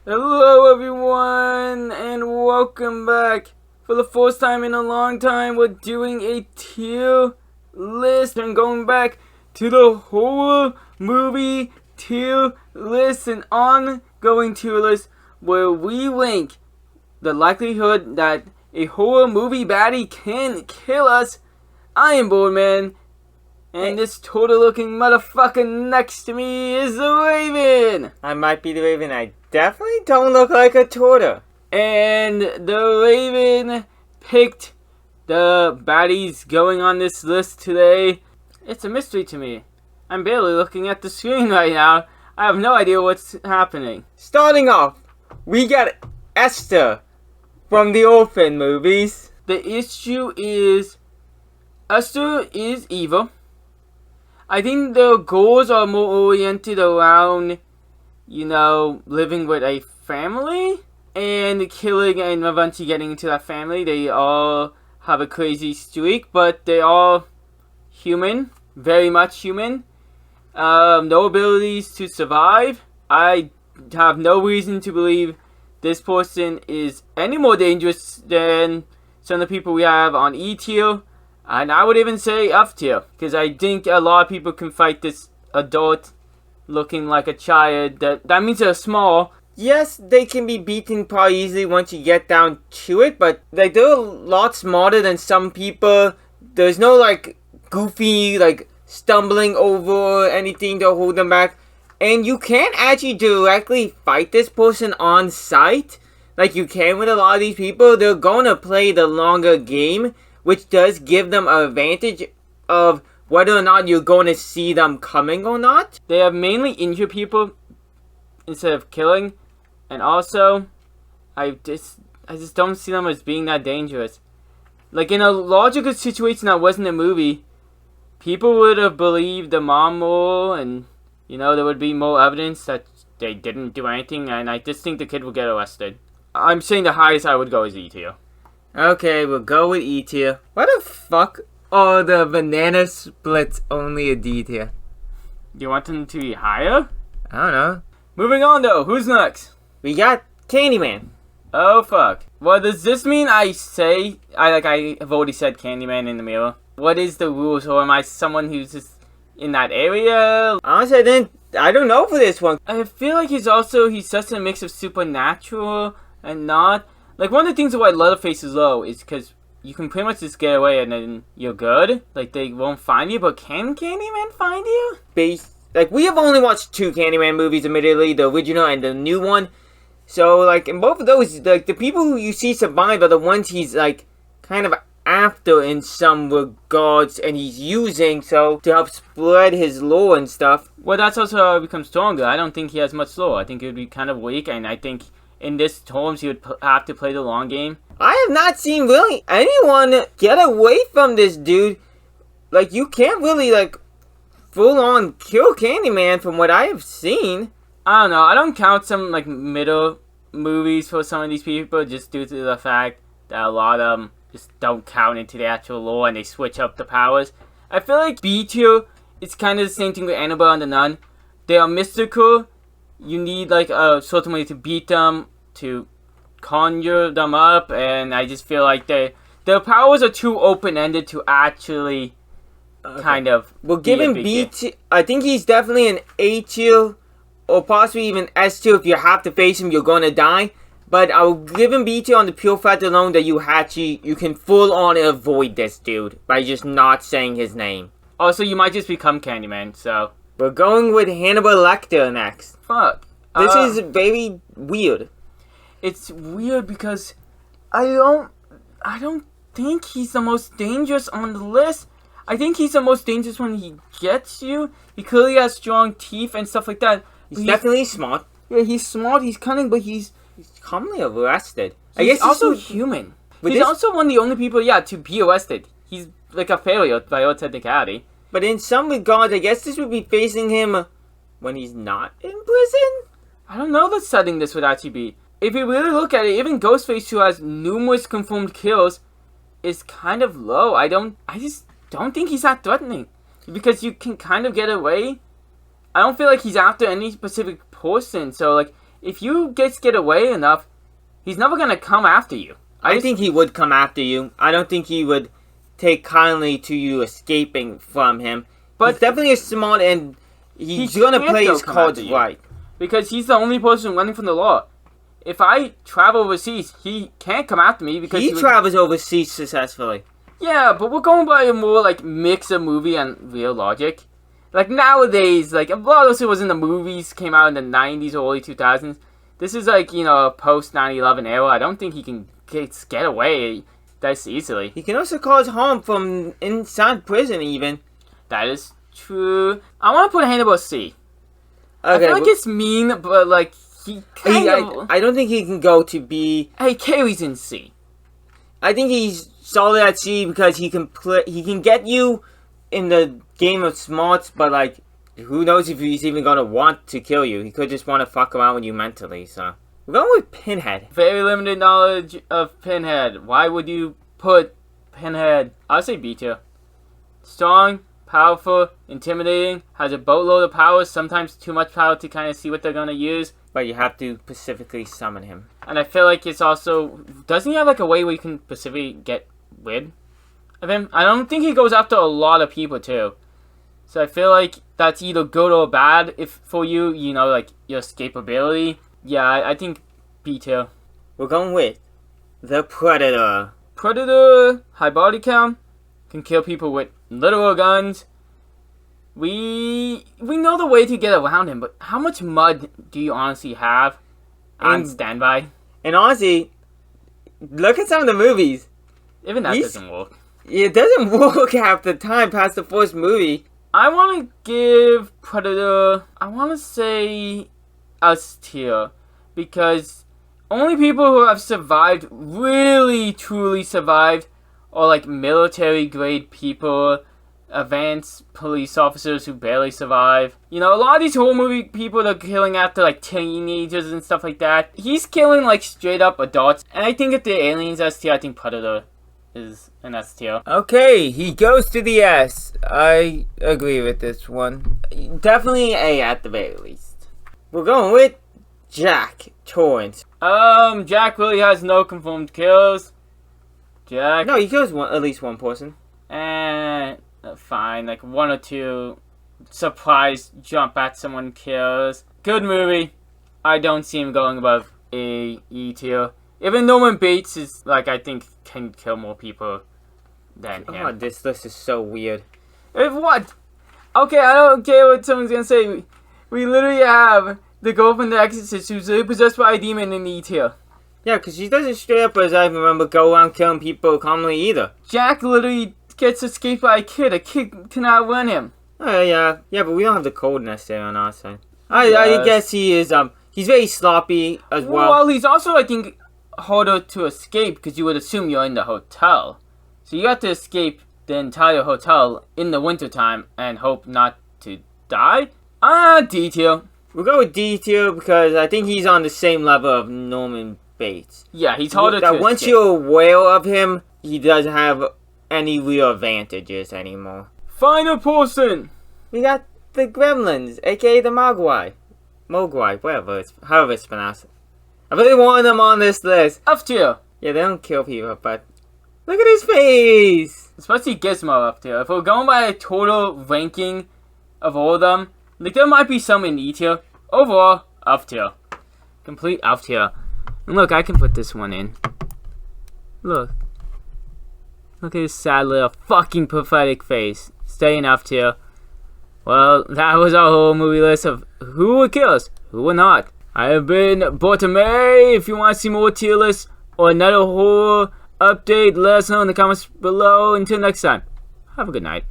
Hello everyone and welcome back. For the first time in a long time, we're doing a tier list and going back to the horror movie tier list, an ongoing tier list where we rank the likelihood that a horror movie baddie can kill us. I am Boardman, and this turtle looking motherfucker next to me is the Raven. I might be the Raven. I definitely don't look like a turtle. And the Raven picked the baddies going on this list today. It's a mystery to me. I'm barely looking at the screen right now. I have no idea what's happening. Starting off, we got Esther from the Orphan movies. The issue is Esther is evil. I think their goals are more oriented around, living with a family and killing and eventually getting into that family. They all have a crazy streak, but they are human, very much human. No abilities to survive. I have no reason to believe this person is any more dangerous than some of the people we have on E tier. And I would even say F tier, because I think a lot of people can fight this adult looking like a child. That means they're small. Yes, they can be beaten probably easily once you get down to it, but they're a lot smarter than some people. There's no goofy stumbling over anything to hold them back. And you can't actually directly fight this person on sight like you can with a lot of these people. They're going to play the longer game, which does give them an advantage of whether or not you're going to see them coming or not. They have mainly injured people instead of killing. And also, I just don't see them as being that dangerous. Like, in a logical situation that wasn't a movie, people would have believed the mom more, and, there would be more evidence that they didn't do anything, and I just think the kid would get arrested. I'm saying the highest I would go is E tier. Okay, we'll go with E tier. What the fuck are the banana splits only a D tier? Do you want them to be higher? I don't know. Moving on though, who's next? We got Candyman. Oh fuck. Well, does this mean I have already said Candyman in the mirror? What is the rules, or am I someone who's just in that area? Honestly, I don't know for this one. I feel like he's such a mix of supernatural and not. Like, one of the things why Leatherface is low is because you can pretty much just get away and then you're good. Like, they won't find you, but can Candyman find you? We have only watched 2 Candyman movies, admittedly, the original and the new one. So, in both of those, the people who you see survive are the ones he's, kind of after in some regards, and he's using, to help spread his lore and stuff. Well, that's also how he becomes stronger. I don't think he has much lore. I think he would be kind of weak, and I think in this terms, he would have to play the long game. I have not seen really anyone get away from this dude. You can't really, full on kill Candyman from what I have seen. I don't know. I don't count some, middle movies for some of these people just due to the fact that a lot of them just don't count into the actual lore and they switch up the powers. I feel like B tier, it's kind of the same thing with Hannibal and the Nun. They are mystical. You need, a certain way to beat them, to conjure them up, and I just feel like their powers are too open-ended to actually kind of. We'll give him B tier. I think he's definitely an A tier, or possibly even S tier. If you have to face him, you're going to die. But I'll give him B tier on the pure fact alone that you can full-on avoid this dude by just not saying his name. Also, you might just become Candyman, so. We're going with Hannibal Lecter next. Fuck. This is very weird. It's weird because I don't think he's the most dangerous on the list. I think he's the most dangerous when he gets you. He clearly has strong teeth and stuff like that. He's definitely smart. Yeah, he's smart, he's cunning, but he's commonly arrested. I guess he's also human. He's also one of the only people, to be arrested. He's like a failure by all technicality. But in some regards, I guess this would be facing him when he's not in prison? I don't know the setting this would actually be. If you really look at it, even Ghostface, who has numerous confirmed kills, is kind of low. I just don't think he's that threatening. Because you can kind of get away. I don't feel like he's after any specific person. So, if you get away enough, he's never gonna come after you. I think he would come after you. I don't think he would take kindly to you escaping from him. But he's definitely smart, and he's gonna play his cards right. Because he's the only person running from the law. If I travel overseas, he can't come after me because he travels overseas successfully. Yeah, but we're going by a more like mix of movie and real logic. Like nowadays, like a lot of this was in the movies, came out in the 90s or early 2000s. This is like, you know, post 9/11 era. I don't think he can get away that easily. He can also cause harm from inside prison even. That is true. I want to put Hannibal C. Okay, I feel like it's mean, but like he kind of... I don't think he can go to B. Hey, Carey's in C. I think he's solid at C because he can get you in the game of smarts, but like, who knows if he's even gonna want to kill you? He could just want to fuck around with you mentally. So we're going with Pinhead. Very limited knowledge of Pinhead. Why would you put Pinhead? I'll say B tier. Strong, powerful, intimidating, has a boatload of power, sometimes too much power to kind of see what they're gonna use. But you have to specifically summon him. And I feel like it's also... Doesn't he have like a way where you can specifically get rid of him? I don't think he goes after a lot of people too. So I feel like that's either good or bad if for you, you know, like your escapability. Yeah, I think B tier. We're going with the Predator. Predator, high body count, can kill people with literal guns. We know the way to get around him, but how much mud do you honestly have on standby? And honestly, look at some of the movies. Even that doesn't work. It doesn't work half the time past the first movie. I want to give Predator, I want to say S tier, because only people who have survived, really truly survived, are like military grade people, advanced police officers who barely survive. You know, a lot of these horror movie people are killing after like teenagers and stuff like that. He's killing like straight up adults, and I think if the aliens S tier, I think Predator is an S tier. Okay, he goes to the S. I agree with this one. Definitely A at the very least. We're going with Jack Torrance. Jack really has no confirmed kills. Jack. No, he kills at least one person. And fine, like one or two surprise jump at someone kills. Good movie. I don't see him going above A, E tier. Even Norman Bates is like, I think can kill more people than him. Oh, this list is so weird. If what? Okay, I don't care what someone's gonna say. We literally have the girl from The Exorcist who's possessed by a demon in E tier. Yeah, because she doesn't straight up, as I remember, go around killing people calmly either. Jack literally gets escaped by a kid. A kid cannot run him. Oh, yeah, but we don't have the coldness there on our side. I guess he is, he's very sloppy as well. Well, he's also, I think, harder to escape because you would assume you're in the hotel. So you have to escape the entire hotel in the wintertime and hope not to die? D tier. We'll go with D tier because I think he's on the same level of Norman Bates. Yeah, he's harder to escape. Once you're aware of him, he doesn't have any real advantages anymore. Final person! We got the Gremlins, aka the Mogwai. Mogwai, however it's pronounced. I really want them on this list. F tier. Yeah, they don't kill people, but look at his face! Especially Gizmo F tier. If we're going by a total ranking of all of them, like there might be some in E tier. Overall, F tier. Complete F tier. And look, I can put this one in. Look. Look at his sad little fucking pathetic face. Stay in F tier. Well, that was our whole movie list of who would kill us, who would not. I have been Bortame. If you want to see more tier lists or another horror update, let us know in the comments below. Until next time, have a good night.